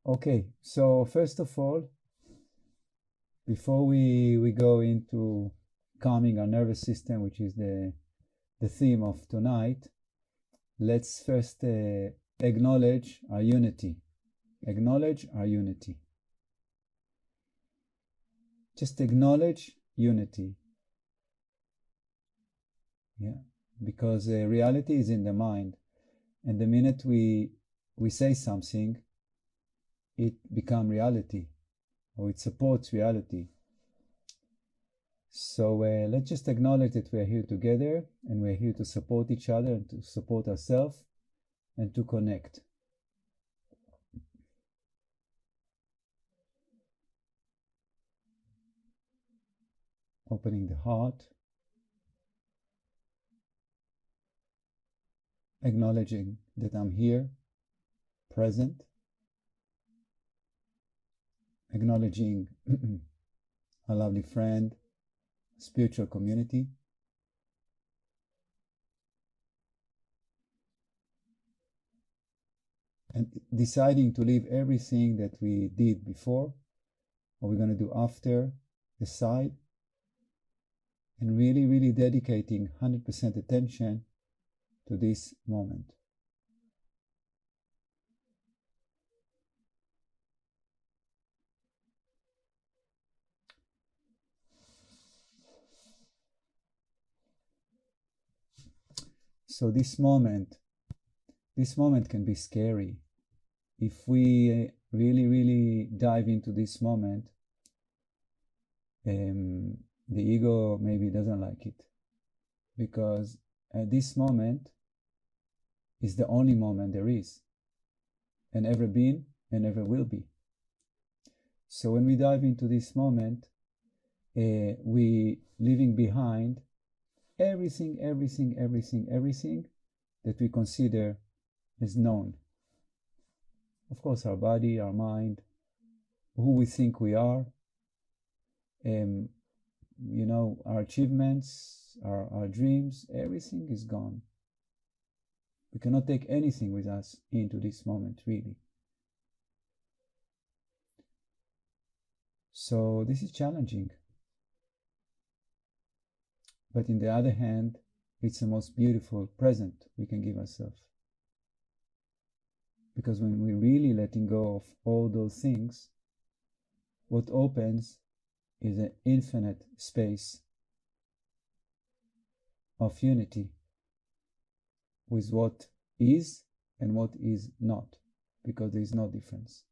Okay, so first of all, before we go into calming our nervous system, which is the theme of tonight, let's first acknowledge our unity. Acknowledge our unity. Just acknowledge unity. Yeah, because reality is in the mind, and the minute we say something, it becomes reality, or it supports reality. So let's just acknowledge that we're here together, and we're here to support each other and to support ourselves and to connect. Opening the heart, acknowledging that I'm here, present, acknowledging a lovely friend, spiritual community, and deciding to leave everything that we did before, what we're going to do after, aside, and really, really dedicating 100% attention to this moment. So this moment can be scary. If we really, really dive into this moment, the ego maybe doesn't like it, because this moment is the only moment there is, and ever been, and ever will be. So when we dive into this moment, we leaving behind everything that we consider as known. Of course, our body, our mind, who we think we are, our achievements, our dreams, everything is gone. We cannot take anything with us into this moment, really. So this is challenging. But in the other hand, it's the most beautiful present we can give ourselves. Because when we're really letting go of all those things, what opens is an infinite space of unity with what is and what is not, because there is no difference.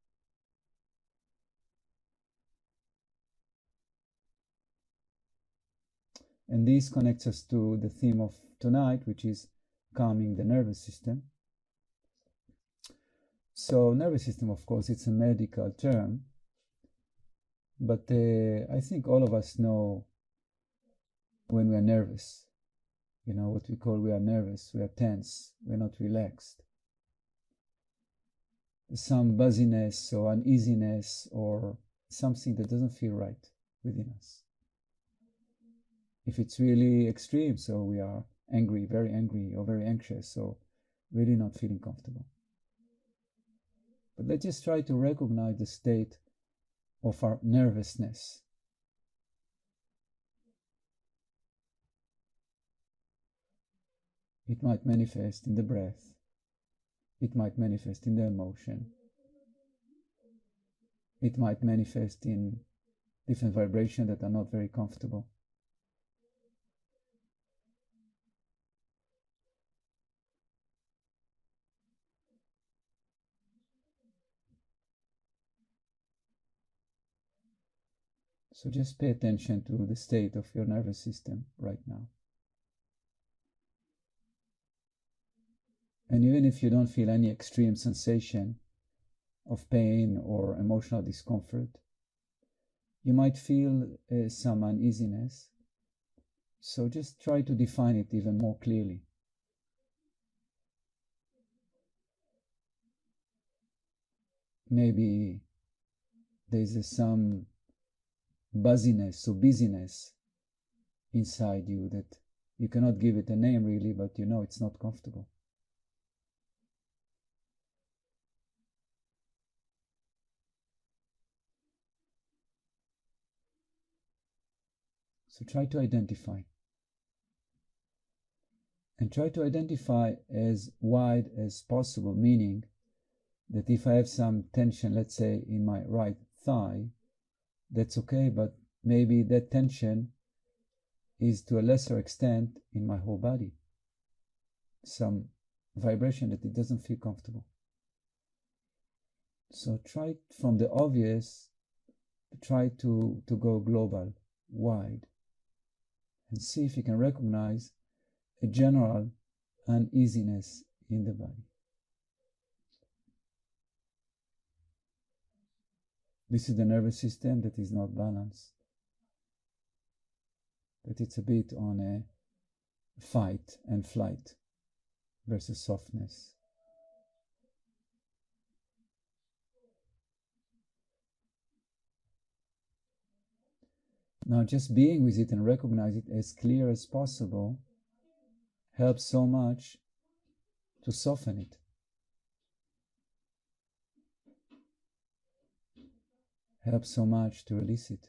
And this connects us to the theme of tonight, which is calming the nervous system. So nervous system, of course, it's a medical term, but I think all of us know when we are nervous. You know what we call we are nervous, we are tense, we're not relaxed. Some buzziness or uneasiness or something that doesn't feel right within us. If it's really extreme, so we are angry, or very anxious, so really not feeling comfortable. But let's just try to recognize the state of our nervousness. It might manifest in the breath. It might manifest in the emotion. It might manifest in different vibrations that are not very comfortable. So just pay attention to the state of your nervous system right now. And even if you don't feel any extreme sensation of pain or emotional discomfort, you might feel some uneasiness. So just try to define it even more clearly. Maybe there's some buzziness or busyness inside you that you cannot give it a name really, but you know it's not comfortable. So try to identify. And try to identify as wide as possible, meaning that if I have some tension, let's say in my right thigh, that's okay, but maybe that tension is to a lesser extent in my whole body. Some vibration that it doesn't feel comfortable. So try from the obvious, try to go global, wide, and see if you can recognize a general uneasiness in the body. This is the nervous system that is not balanced, that it's a bit on a fight and flight versus softness. Now, just being with it and recognize it as clear as possible helps so much to soften it. Helps so much to release it.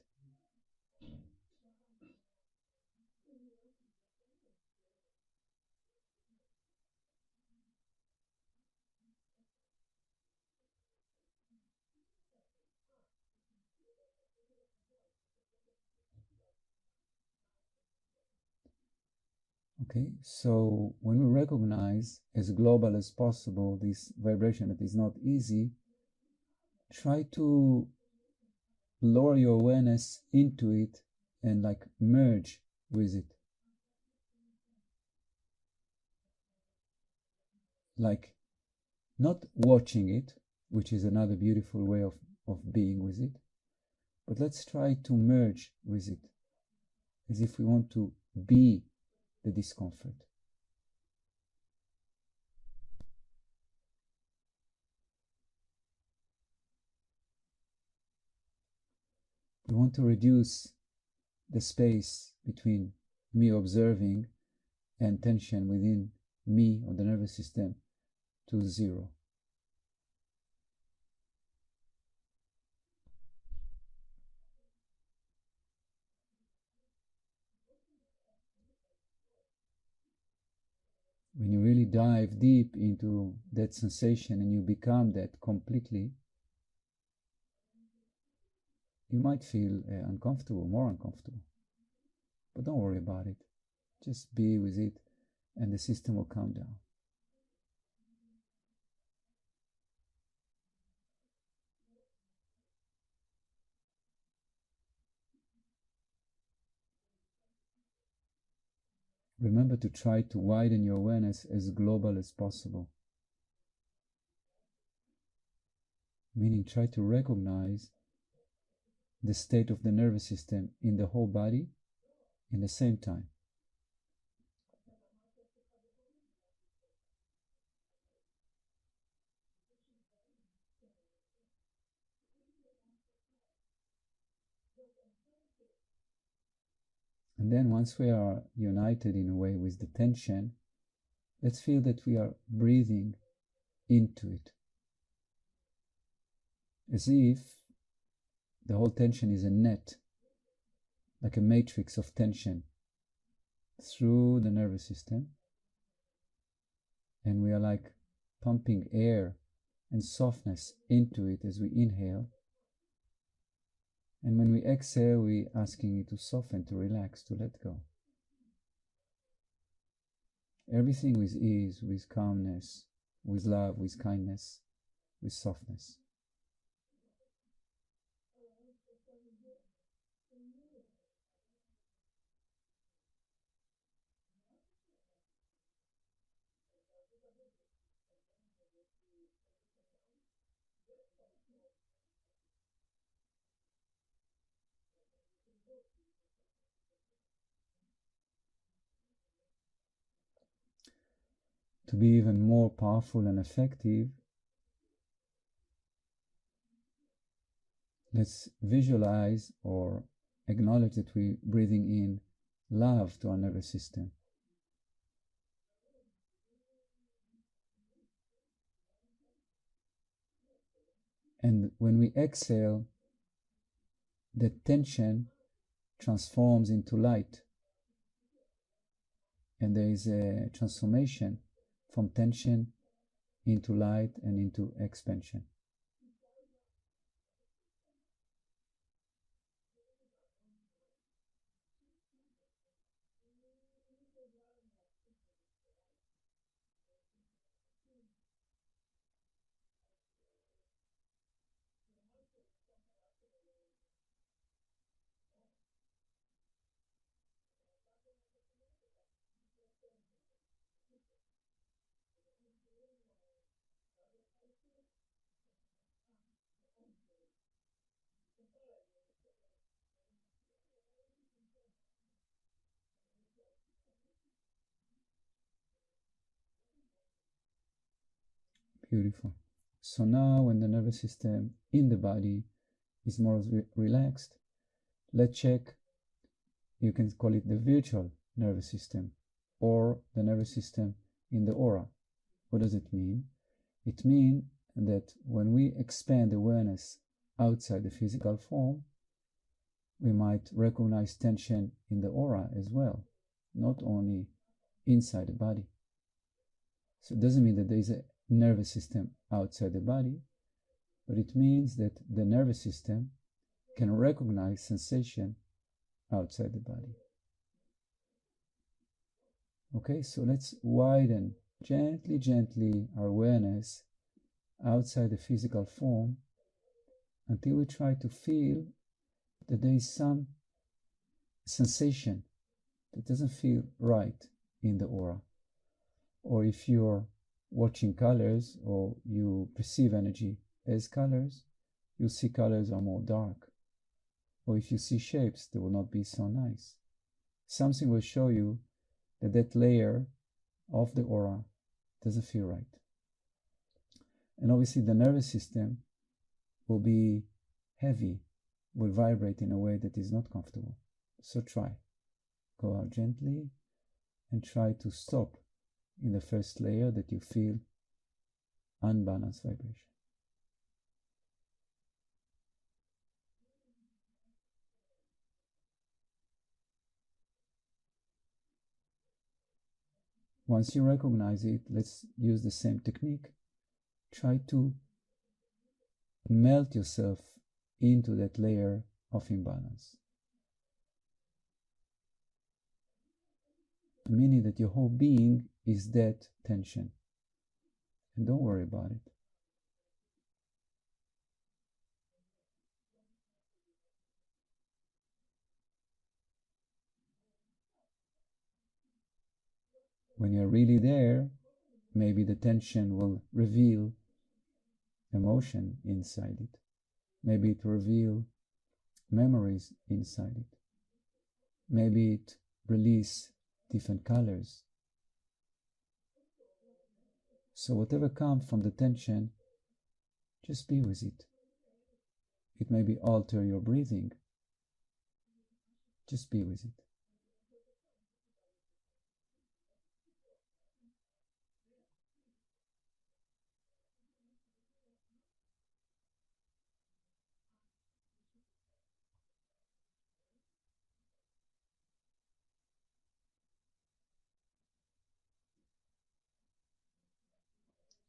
Okay, so when we recognize as global as possible this vibration that is not easy, try to lower your awareness into it and like merge with it. Like not watching it, which is another beautiful way of being with it, but let's try to merge with it as if we want to be the discomfort. We want to reduce the space between me observing and tension within me or the nervous system to zero. When you really dive deep into that sensation and you become that completely, you might feel uncomfortable, more uncomfortable. But don't worry about it. Just be with it and the system will calm down. Remember to try to widen your awareness as global as possible. Meaning try to recognize the state of the nervous system in the whole body in the same time. And then once we are united in a way with the tension, let's feel that we are breathing into it. As if the whole tension is a net, like a matrix of tension through the nervous system. And we are like pumping air and softness into it as we inhale. And when we exhale, we're asking it to soften, to relax, to let go. Everything with ease, with calmness, with love, with kindness, with softness. To be even more powerful and effective, let's visualize or acknowledge that we're breathing in love to our nervous system. And when we exhale, the tension transforms into light. And there is a transformation from tension into light and into expansion. Beautiful. So now when the nervous system in the body is more relaxed, let's check, you can call it the virtual nervous system or the nervous system in the aura. What does it mean? It means that when we expand awareness outside the physical form, we might recognize tension in the aura as well, not only inside the body. So it doesn't mean that there is a nervous system outside the body, but it means that the nervous system can recognize sensation outside the body. Okay, so let's widen gently our awareness outside the physical form until we try to feel that there is some sensation that doesn't feel right in the aura. Or if you're watching colors or you perceive energy as colors, you'll see colors are more dark. Or if you see shapes, they will not be so nice. Something will show you that that layer of the aura doesn't feel right. And obviously the nervous system will be heavy, will vibrate in a way that is not comfortable. So try. Go out gently and try to stop in the first layer that you feel unbalanced vibration. Once you recognize it, let's use the same technique. Try to melt yourself into that layer of imbalance. Meaning that your whole being is that tension. And don't worry about it. When you're really there, maybe the tension will reveal emotion inside it. Maybe it will reveal memories inside it. Maybe it release different colors. So whatever comes from the tension, just be with it. It may be alter your breathing. Just be with it.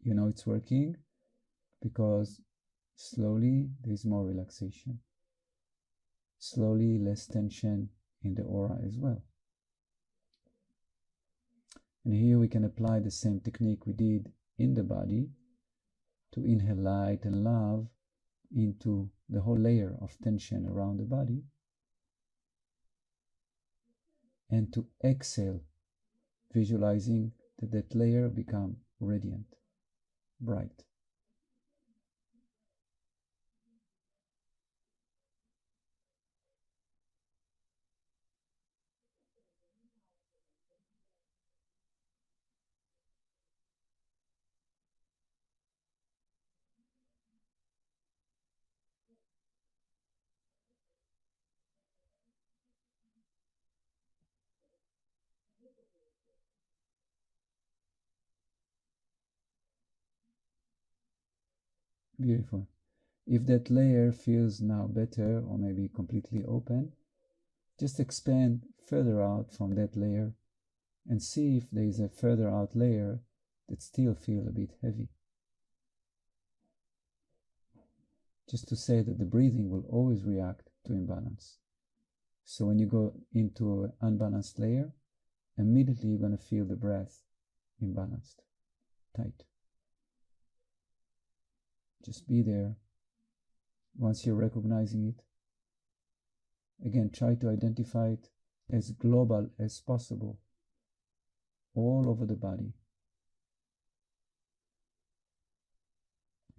You know it's working because slowly there's more relaxation. Slowly less tension in the aura as well. And here we can apply the same technique we did in the body to inhale light and love into the whole layer of tension around the body, and to exhale, visualizing that that layer become radiant, bright. Beautiful. If that layer feels now better or maybe completely open, Just expand further out from that layer and see if there is a further out layer that still feel a bit heavy. Just to say that the breathing will always react to imbalance. So when you go into an unbalanced layer, immediately you're going to feel the breath imbalanced, tight. Just be there. Once you're recognizing it, again, try to identify it as global as possible, all over the body.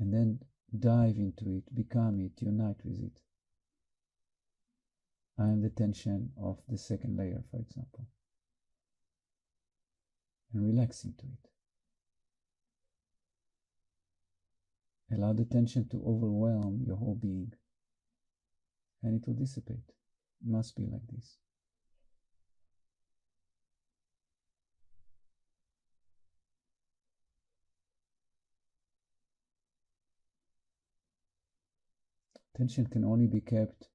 And then dive into it, become it, unite with it. I am the tension of the second layer, for example. And relax into it. Allow the tension to overwhelm your whole being. And it will dissipate. It must be like this. Tension can only be kept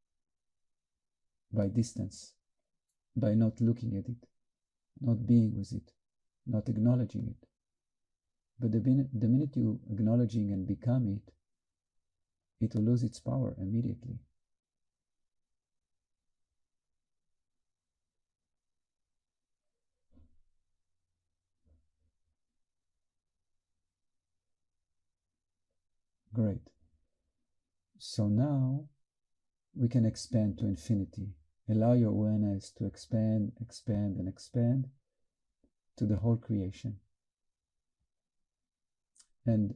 by distance, by not looking at it, not being with it, not acknowledging it. But the minute you acknowledging and become it, it will lose its power immediately. Great. So now we can expand to infinity. Allow your awareness to expand, expand, and expand to the whole creation. And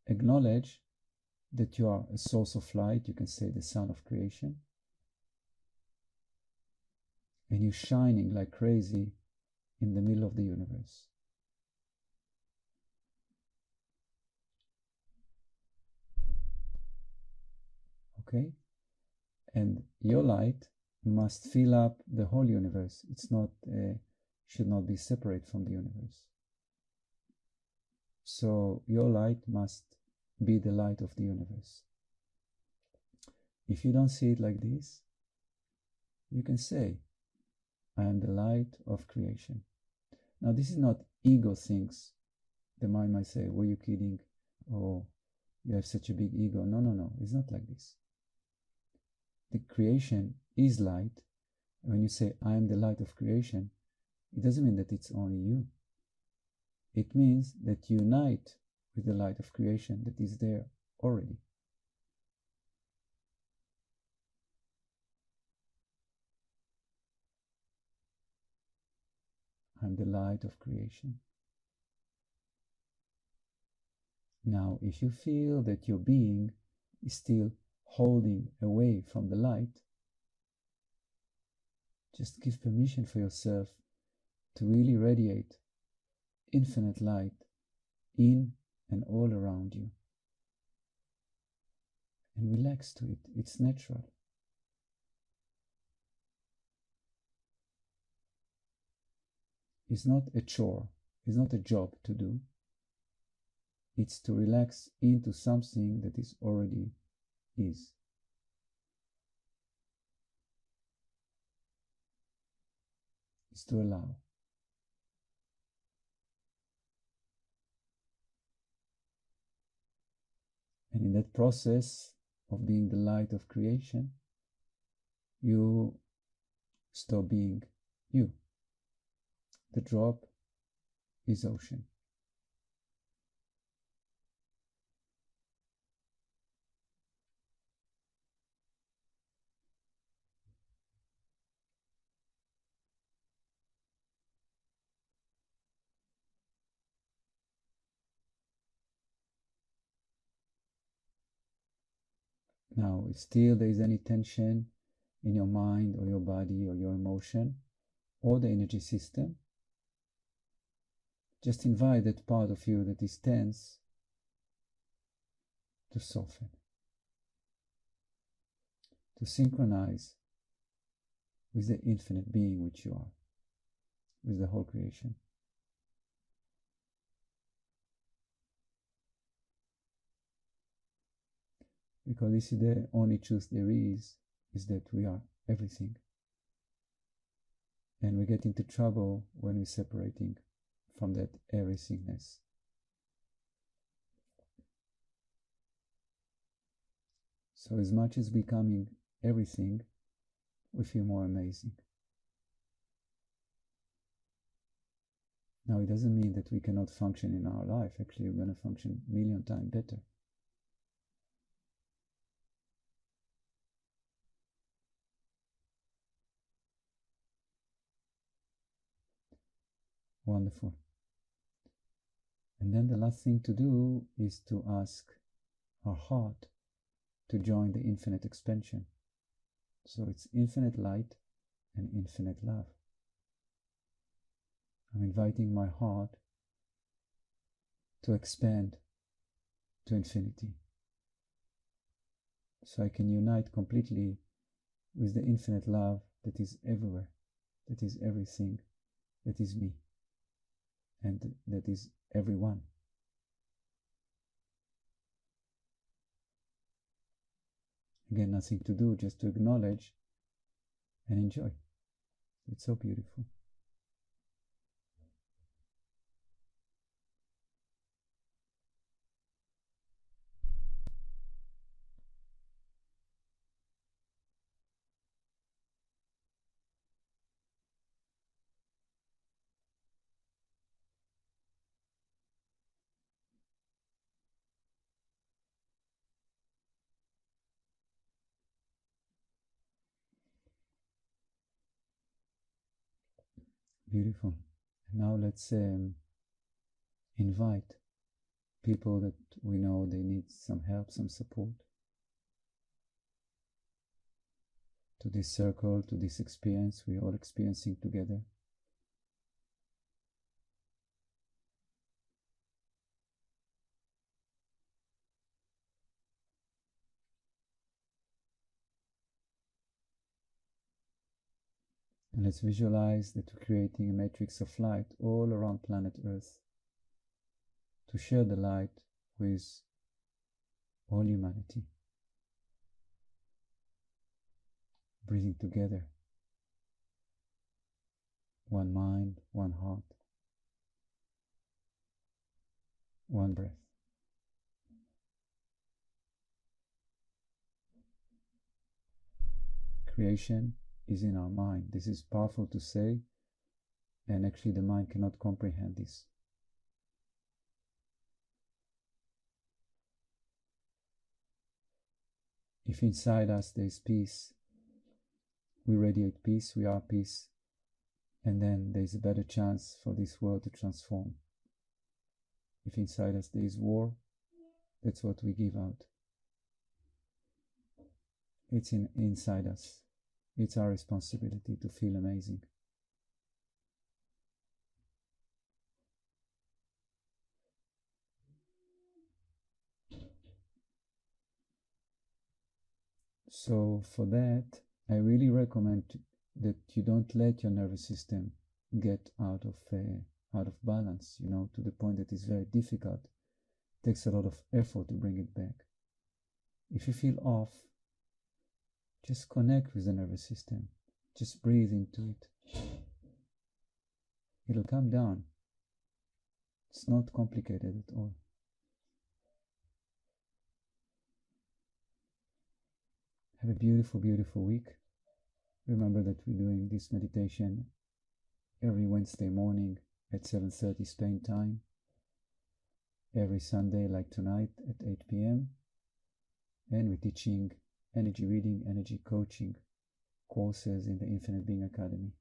acknowledge that you are a source of light, you can say the sun of creation. And you're shining like crazy in the middle of the universe. Okay? And your light must fill up the whole universe. It's not, should not be separate from the universe. So your light must be the light of the universe. If you don't see it like this, you can say, I am the light of creation. Now this is not ego things. The mind might say, were you kidding? Oh, you have such a big ego. No, no, no, it's not like this. The creation is light. When you say, I am the light of creation, it doesn't mean that it's only you. It means that you unite with the light of creation that is there already. I'm the light of creation. Now, if you feel that your being is still holding away from the light, just give permission for yourself to really radiate infinite light in and all around you. And relax to it. It's natural. It's not a chore. It's not a job to do. It's to relax into something that is already is. It's to allow. And in that process of being the light of creation, you stop being you. The drop is ocean. Now, if still there is any tension in your mind or your body or your emotion or the energy system, just invite that part of you that is tense to soften, to synchronize with the infinite being which you are, with the whole creation. Because this is the only truth there is that we are everything. And we get into trouble when we're separating from that everythingness. So as much as becoming everything, we feel more amazing. Now, it doesn't mean that we cannot function in our life. Actually, we're going to function a million times better. Wonderful. And then the last thing to do is to ask our heart to join the infinite expansion. So it's infinite light and infinite love. I'm inviting my heart to expand to infinity, so I can unite completely with the infinite love that is everywhere, that is everything, that is me, and that is everyone. Again, nothing to do, just to acknowledge and enjoy. It's so beautiful. Beautiful. Now let's invite people that we know they need some help, some support, to this circle, to this experience we're all experiencing together. And let's visualize that we're creating a matrix of light all around planet Earth to share the light with all humanity. Breathing together. One mind, one heart, one breath. Creation is in our mind. This is powerful to say, and actually the mind cannot comprehend this. If inside us there is peace, we radiate peace, we are peace, and then there is a better chance for this world to transform. If inside us there is war, that's what we give out. It's inside us. It's our responsibility to feel amazing. So for that, I really recommend that you don't let your nervous system get out of balance, to the point that it's very difficult. It takes a lot of effort to bring it back. If you feel off, just connect with the nervous system. Just breathe into it. It'll come down. It's not complicated at all. Have a beautiful, beautiful week. Remember that we're doing this meditation every Wednesday morning at 7:30 Spain time. Every Sunday, like tonight, at 8 p.m. And we're teaching energy reading, energy coaching courses in the Infinite Being Academy.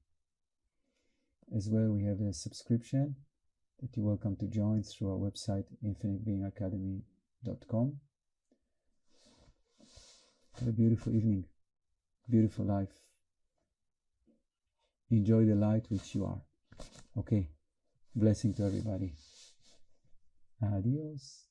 As well, we have a subscription that you're welcome to join through our website, infinitebeingacademy.com. Have a beautiful evening, beautiful life. Enjoy the light which you are. Okay, blessing to everybody. Adios.